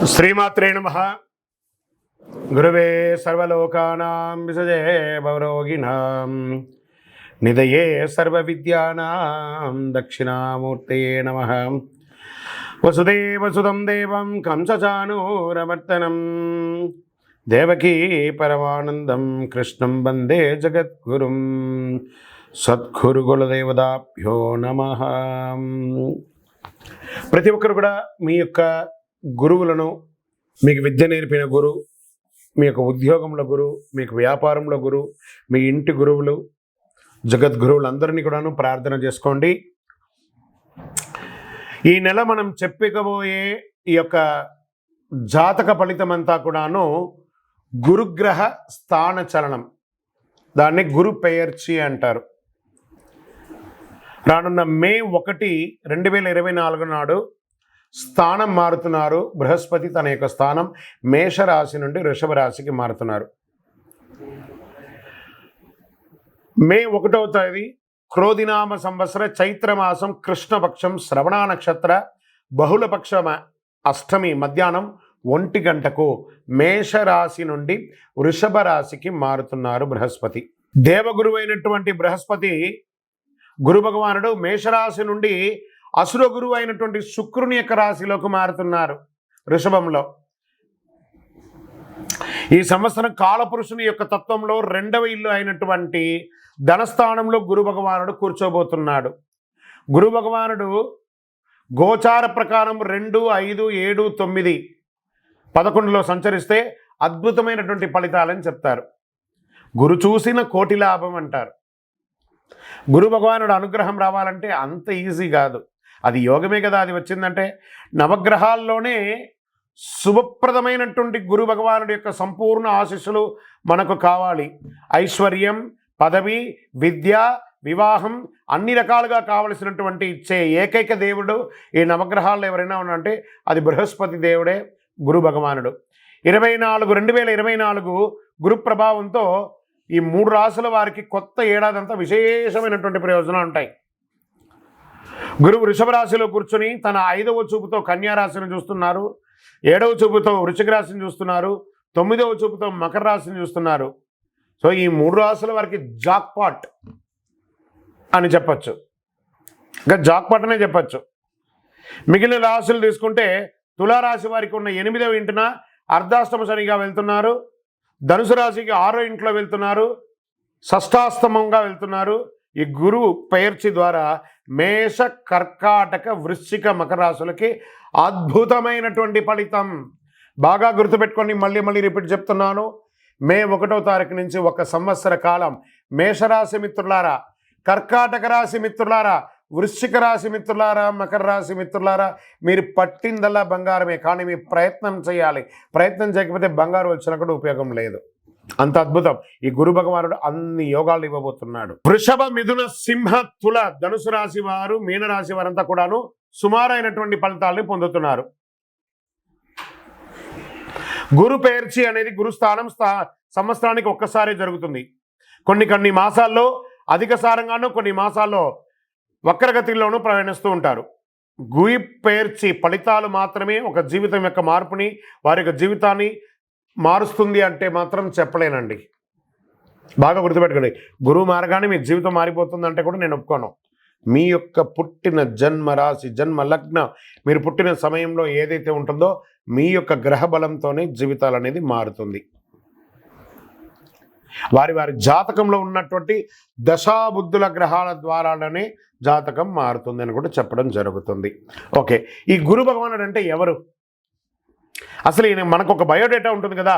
శ్రీమాత్రే నమః. గురవే సర్వలోకానాం విసజే భవరోగిణాం నిధయే సర్వవిద్యానాం దక్షిణామూర్తయే నమః. వసుదేవసుతం దేవం కంసచానూరమర్దనం దేవకీ పరమానందం కృష్ణం వందే జగద్గురుం. సద్గురుకులదేవతాభ్యో నమః. ప్రతి ఒక్కరు కూడా మీ యొక్క గురువులను, మీకు విద్య నేర్పిన గురువు, మీ యొక్క ఉద్యోగంలో గురువు, మీకు వ్యాపారంలో గురువు, మీ ఇంటి గురువులు, జగద్గురువులందరినీ కూడాను ప్రార్థన చేసుకోండి. ఈ నెల మనం చెప్పుకోబోయే ఈ యొక్క జాతక ఫలితం అంతా కూడాను గురుగ్రహ స్థాన చలనం, దాన్ని గురు పెయర్చి అంటారు. రానున్న మే 1, 2024 నాడు స్థానం మారుతున్నారు. బృహస్పతి తన యొక్క స్థానం మేషరాశి నుండి వృషభ రాశికి మారుతున్నారు. మే 1వ తేదీ క్రోధినామ సంవత్సర చైత్రమాసం కృష్ణపక్షం శ్రవణ నక్షత్ర బహుళపక్ష అష్టమి మధ్యాహ్నం 1 గంటకు మేషరాశి నుండి వృషభ రాశికి మారుతున్నారు బృహస్పతి. దేవగురువు అయినటువంటి బృహస్పతి గురు భగవానుడు మేషరాశి నుండి అసుర గురువు అయినటువంటి శుక్రుని యొక్క రాశిలోకి మారుతున్నారు వృషభంలో. ఈ సంవత్సరం కాలపురుషుని యొక్క తత్వంలో 2వ ఇల్లు అయినటువంటి ధనస్థానంలో గురు భగవానుడు కూర్చోబోతున్నాడు. గురు భగవానుడు గోచార ప్రకారం 2, 5, 7, 9, 11లో సంచరిస్తే అద్భుతమైనటువంటి ఫలితాలని చెప్తారు. గురు చూసిన కోటి లాభం అంటారు. గురు భగవానుడు అనుగ్రహం రావాలంటే అంత ఈజీ కాదు, అది యోగమే కదా. అది వచ్చిందంటే నవగ్రహాల్లోనే శుభప్రదమైనటువంటి గురు భగవానుడి యొక్క సంపూర్ణ ఆశీస్సులు మనకు కావాలి. ఐశ్వర్యం, పదవి, విద్య, వివాహం అన్ని రకాలుగా కావలసినటువంటి ఇచ్చే ఏకైక దేవుడు ఈ నవగ్రహాల్లో ఎవరైనా ఉన్నారంటే అది బృహస్పతి దేవుడే, గురు భగవానుడు. 2024 గురు ప్రభావంతో ఈ 3 రాశుల వారికి కొత్త ఏడాదంతా విశేషమైనటువంటి ప్రయోజనాలు ఉంటాయి. గురువు వృషభ రాశిలో కూర్చొని తన 5వ చూపుతో కన్యా రాశిని చూస్తున్నారు, 7వ చూపుతో వృశ్చిక రాశిని చూస్తున్నారు, 9వ చూపుతో మకర రాశిని చూస్తున్నారు. సో ఈ 3 రాశుల వారికి జాక్పాట్ అని చెప్పచ్చు, ఇంకా జాక్పాట్ అనే చెప్పచ్చు. మిగిలిన రాశులు తీసుకుంటే తులారాశి వారికి ఉన్న 8వ ఇంటిన అర్ధాష్టమ శనిగా వెళ్తున్నారు, ధనుసు రాశికి 6వ ఇంట్లో వెళ్తున్నారు, షష్టాష్టమంగా వెళ్తున్నారు. ఈ గురువు పెయర్చి ద్వారా మేష, కర్కాటక, వృశ్చిక, మకర రాశులకి అద్భుతమైనటువంటి ఫలితం. బాగా గుర్తుపెట్టుకొని మళ్ళీ రిపీట్ చెప్తున్నాను. మే 1వ తారీఖు నుంచి 1 సంవత్సర కాలం మేషరాశి మిత్రులారా, కర్కాటక రాశి మిత్రులారా, వృశ్చిక రాశి మిత్రులారా, మకర రాశి మిత్రులారా, మీరు పట్టిందల్లా బంగారమే. కానీ మీ ప్రయత్నం చేయాలి. ప్రయత్నం చేయకపోతే బంగారు వచ్చినా కూడా ఉపయోగం లేదు. అంత అద్భుతం ఈ గురు భగవానుడు అన్ని యోగాలు ఇవ్వబోతున్నాడు. వృషభ, మిథున, సింహ, తుల, ధనుసు రాశి వారు, మీనరాశి వారంతా కూడాను సుమారైనటువంటి ఫలితాలని పొందుతున్నారు. గురు పెయర్చి అనేది గురుస్థానం సంవత్సరానికి ఒక్కసారి జరుగుతుంది. కొన్ని మాసాల్లో అధిక సారంగానూ, కొన్ని మాసాల్లో వక్రగతిలోనూ ప్రయాణిస్తూ ఉంటారు. గురు పెయర్చి ఫలితాలు మాత్రమే ఒక జీవితం యొక్క మార్పుని, వారి యొక్క జీవితాన్ని మారుస్తుంది అంటే మాత్రం చెప్పలేనండి. బాగా గుర్తుపెట్టుకోండి, గురువు మారగానే మీ జీవితం మారిపోతుందంటే కూడా నేను ఒప్పుకోను. మీ యొక్క పుట్టిన జన్మ రాశి, జన్మ లగ్న, మీరు పుట్టిన సమయంలో ఏదైతే ఉంటుందో మీ యొక్క గ్రహ బలంతోనే జీవితాలు అనేది మారుతుంది. వారి జాతకంలో ఉన్నటువంటి దశాబుద్ధుల గ్రహాల ద్వారానే జాతకం మారుతుంది అని కూడా చెప్పడం జరుగుతుంది. ఓకే, ఈ గురు భగవానుడు అంటే ఎవరు? అసలు మనకు ఒక బయోడేటా ఉంటుంది కదా,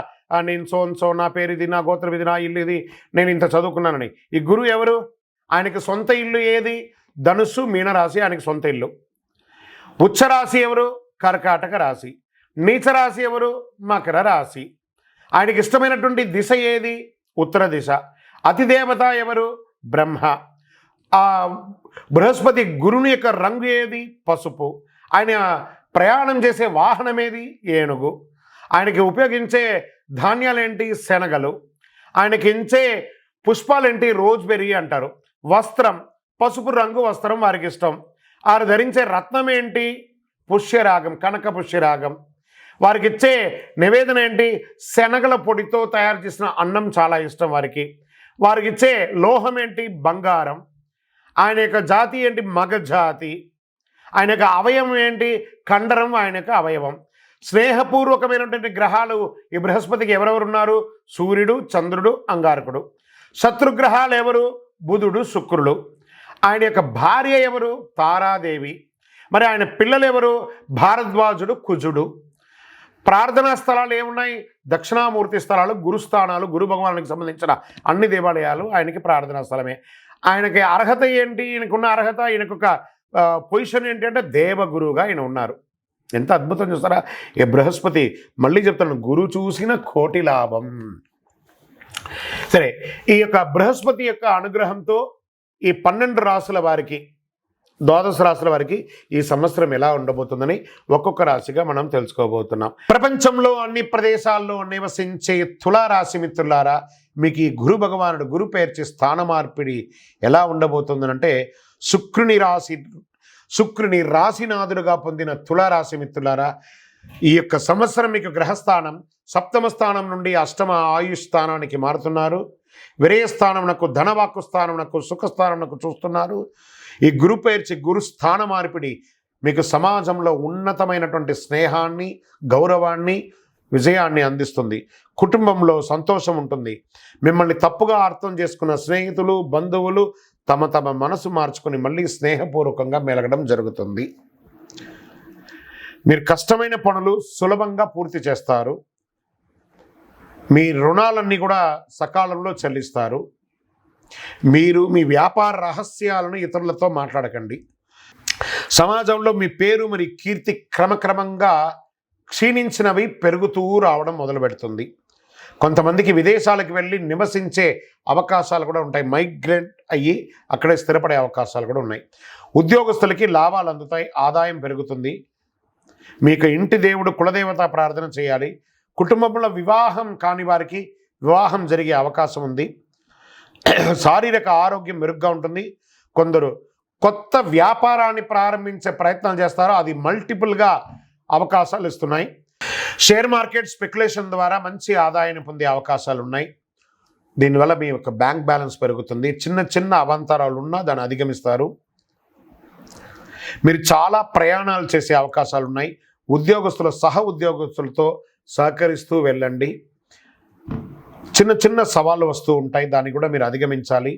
నేను సో నా పేరు ఇది, నా గోత్రం ఇది, నా ఇల్లు ఇది, నేను ఇంత చదువుకున్నానని. ఈ గురువు ఎవరు? ఆయనకి సొంత ఇల్లు ఏది? ధనుస్సు, మీనరాశి ఆయనకి సొంత ఇల్లు. ఉచ్చరాశి ఎవరు? కర్కాటక రాశి. నీచరాశి ఎవరు? మకర రాశి. ఆయనకి ఇష్టమైనటువంటి దిశ ఏది? ఉత్తర దిశ. అతిదేవత ఎవరు? బ్రహ్మ. ఆ బృహస్పతి గురుని యొక్క రంగు ఏది? పసుపు. ఆయన ప్రయాణం చేసే వాహనం ఏది? ఏనుగు. ఆయనకి ఉపయోగించే ధాన్యాలేంటి? శనగలు. ఆయనకి ఇచ్చే పుష్పాలేంటి? రోజ్బెర్రీ అంటారు. వస్త్రం పసుపు రంగు వస్త్రం వారికి ఇష్టం. వారు ధరించే రత్నం ఏంటి? పుష్యరాగం, కనక పుష్యరాగం. వారికి ఇచ్చే నివేదన ఏంటి? శనగల పొడితో తయారు చేసిన అన్నం చాలా ఇష్టం వారికి. వారికి ఇచ్చే లోహం ఏంటి? బంగారం. ఆయన యొక్క జాతి ఏంటి? మగ జాతి. ఆయన యొక్క అవయవం ఏంటి? కండరం ఆయన యొక్క అవయవం. స్నేహపూర్వకమైనటువంటి గ్రహాలు ఈ బృహస్పతికి ఎవరెవరు ఉన్నారు? సూర్యుడు, చంద్రుడు, అంగారకుడు. శత్రుగ్రహాలు ఎవరు? బుధుడు, శుక్రుడు. ఆయన యొక్క భార్య ఎవరు? తారాదేవి. మరి ఆయన పిల్లలు ఎవరు? భారద్వాజుడు, కుజుడు. ప్రార్థనా స్థలాలు ఏమున్నాయి? దక్షిణామూర్తి స్థలాలు, గురుస్థానాలు, గురు భగవానునికి సంబంధించిన అన్ని దేవాలయాలు ఆయనకి ప్రార్థనా స్థలమే. ఆయనకి అర్హత ఏంటి? ఈయనకున్న అర్హత, ఈయనకొక పొజిషన్ ఏంటి అంటే దేవగురువుగా ఆయన ఉన్నారు. ఎంత అద్భుతం చూస్తారా ఈ బృహస్పతి. మళ్ళీ చెప్తాను, గురు చూసిన కోటి లాభం. సరే, ఈ యొక్క బృహస్పతి యొక్క అనుగ్రహంతో ఈ 12 రాసుల వారికి, ద్వాదశ రాశుల వారికి ఈ సంవత్సరం ఎలా ఉండబోతుందని ఒక్కొక్క రాశిగా మనం తెలుసుకోబోతున్నాం. ప్రపంచంలో అన్ని ప్రదేశాల్లో నివసించే తులారాశి మిత్రులారా, మీకు ఈ గురు భగవానుడు గురు పేర్చి స్థాన మార్పిడి ఎలా ఉండబోతుందనంటే, శుక్రుని రాశినాథుడుగా పొందిన తులారాశి మిత్రులారా, ఈ యొక్క సంవత్సరం మీకు గ్రహస్థానం సప్తమ స్థానం నుండి అష్టమ ఆయుష్ స్థానానికి మారుతున్నారు. విరయస్థానమునకు, ధనవాక్కు స్థానమునకు, సుఖస్థానమునకు చూస్తున్నారు. ఈ గురు పేర్చి గురు స్థాన మార్పిడి మీకు సమాజంలో ఉన్నతమైనటువంటి స్నేహాన్ని, గౌరవాన్ని, విజయాన్ని అందిస్తుంది. కుటుంబంలో సంతోషం ఉంటుంది. మిమ్మల్ని తప్పుగా అర్థం చేసుకున్న స్నేహితులు, బంధువులు తమ మనసు మార్చుకొని మళ్ళీ స్నేహపూర్వకంగా మెలగడం జరుగుతుంది. మీరు కష్టమైన పనులు సులభంగా పూర్తి చేస్తారు. మీ రుణాలన్నీ కూడా సకాలంలో చెల్లిస్తారు. మీరు మీ వ్యాపార రహస్యాలను ఇతరులతో మాట్లాడకండి. సమాజంలో మీ పేరు మరి కీర్తి క్రమక్రమంగా క్షీణించినవి పెరుగుతూ రావడం మొదలు పెడుతుంది. కొంతమందికి విదేశాలకు వెళ్ళి నివసించే అవకాశాలు కూడా ఉంటాయి. మైగ్రేట్ అయ్యి అక్కడే స్థిరపడే అవకాశాలు కూడా ఉన్నాయి. ఉద్యోగస్తులకి లాభాలు అందుతాయి, ఆదాయం పెరుగుతుంది. మీకు ఇంటి దేవుడు కులదేవత ప్రార్థన చేయాలి. కుటుంబంలో వివాహం కాని వారికి వివాహం జరిగే అవకాశం ఉంది. శారీరక ఆరోగ్యం మెరుగ్గా ఉంటుంది. కొందరు కొత్త వ్యాపారాన్ని ప్రారంభించే ప్రయత్నాలు చేస్తారో అది మల్టిపుల్గా అవకాశాలు ఇస్తున్నాయి. షేర్ మార్కెట్ స్పెక్యులేషన్ ద్వారా మంచి ఆదాయాన్ని పొందే అవకాశాలు ఉన్నాయి. దీనివల్ల మీ యొక్క బ్యాంక్ బ్యాలెన్స్ పెరుగుతుంది. చిన్న చిన్న అవాంతరాలు ఉన్నా దాన్ని అధిగమిస్తారు. మీరు చాలా ప్రయాణాలు చేసే అవకాశాలు ఉన్నాయి. ఉద్యోగస్తుల సహ ఉద్యోగస్తులతో సహకరిస్తూ వెళ్ళండి. చిన్న చిన్న సవాళ్ళు వస్తూ ఉంటాయి, దాన్ని కూడా మీరు అధిగమించాలి.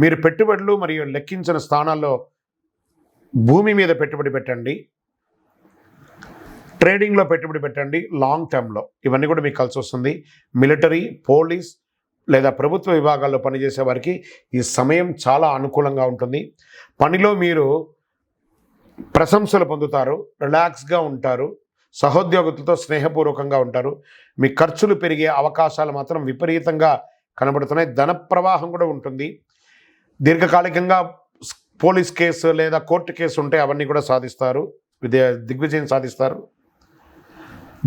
మీరు పెట్టుబడులు మరియు లెక్కించిన స్థానాల్లో భూమి మీద పెట్టుబడి పెట్టండి, ట్రేడింగ్లో పెట్టుబడి పెట్టండి, లాంగ్ టర్మ్లో. ఇవన్నీ కూడా మీకు కలిసి వస్తుంది. మిలిటరీ, పోలీస్ లేదా ప్రభుత్వ విభాగాల్లో పనిచేసే వారికి ఈ సమయం చాలా అనుకూలంగా ఉంటుంది. పనిలో మీరు ప్రశంసలు పొందుతారు, రిలాక్స్గా ఉంటారు, సహోద్యోగులతో స్నేహపూర్వకంగా ఉంటారు. మీ ఖర్చులు పెరిగే అవకాశాలు మాత్రం విపరీతంగా కనబడుతున్నాయి. ధన ప్రవాహం కూడా ఉంటుంది. దీర్ఘకాలికంగా పోలీస్ కేసు లేదా కోర్టు కేసు ఉంటే అవన్నీ కూడా సాధిస్తారు, దిగ్విజయం సాధిస్తారు.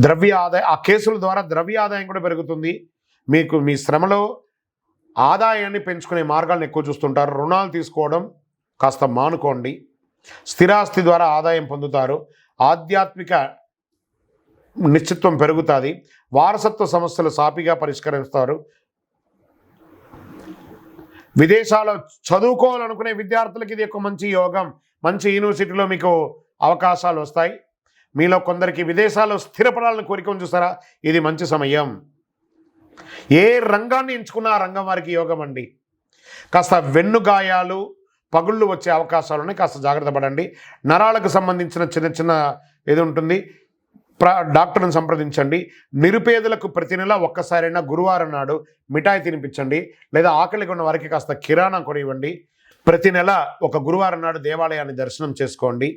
ద్రవ్య ఆదాయం, ఆ కేసుల ద్వారా ద్రవ్య ఆదాయం కూడా పెరుగుతుంది. మీకు మీ శ్రమలో ఆదాయాన్ని పెంచుకునే మార్గాలను ఎక్కువ చూస్తుంటారు. రుణాలు తీసుకోవడం కాస్త మానుకోండి. స్థిరాస్తి ద్వారా ఆదాయం పొందుతారు. ఆధ్యాత్మిక నిశ్చిత్వం పెరుగుతుంది. వారసత్వ సమస్యలు సాపిగా పరిష్కరిస్తారు. విదేశాల్లో చదువుకోవాలనుకునే విద్యార్థులకి ఇది ఒక మంచి యోగం. మంచి యూనివర్సిటీలో మీకు అవకాశాలు వస్తాయి. మీలో కొందరికి విదేశాల్లో స్థిరపడాలని కోరిక చూస్తారా, ఇది మంచి సమయం. ఏ రంగాన్ని ఎంచుకున్నా ఆ రంగం వారికి యోగం అండి. కాస్త వెన్నుగాయాలు, పగుళ్ళు వచ్చే అవకాశాలు ఉన్నాయి, కాస్త జాగ్రత్త పడండి. నరాలకు సంబంధించిన చిన్న చిన్న ఏది ఉంటుంది, డాక్టర్ని సంప్రదించండి. నిరుపేదలకు ప్రతి నెల ఒక్కసారైనా గురువారం నాడు మిఠాయి తినిపించండి, లేదా ఆకలిగా ఉన్న వారికి కాస్త కిరాణా కొనివ్వండి. ప్రతి నెల ఒక గురువారం నాడు దేవాలయాన్ని దర్శనం చేసుకోండి.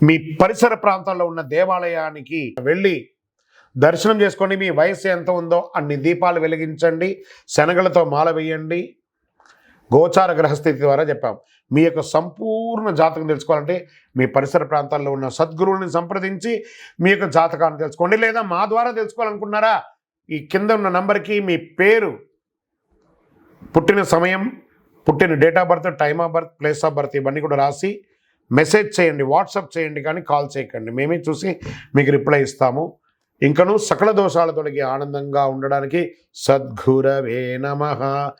మీ పరిసర ప్రాంతాల్లో ఉన్న దేవాలయానికి వెళ్ళి దర్శనం చేసుకోండి. మీ వయసు ఎంత ఉందో అన్ని దీపాలు వెలిగించండి, శనగలతో మాల వేయండి. గోచార గ్రహస్థితి ద్వారా చెప్పాం. మీ యొక్క సంపూర్ణ జాతకం తెలుసుకోవాలంటే మీ పరిసర ప్రాంతాల్లో ఉన్న సద్గురువుని సంప్రదించి మీ యొక్క జాతకాన్ని తెలుసుకోండి. లేదా మా ద్వారా తెలుసుకోవాలనుకున్నారా, ఈ కింద ఉన్న నంబర్కి మీ పేరు, పుట్టిన సమయం, పుట్టిన date of birth, time of birth, place of birth ఇవన్నీ కూడా రాసి మెసేజ్ చేయండి, వాట్సాప్ చేయండి, కానీ కాల్ చేయకండి. మేమే చూసి మీకు రిప్లై ఇస్తాము. ఇంకను సకల దోషాల తొలగి ఆనందంగా ఉండడానికి సద్గురవే నమః.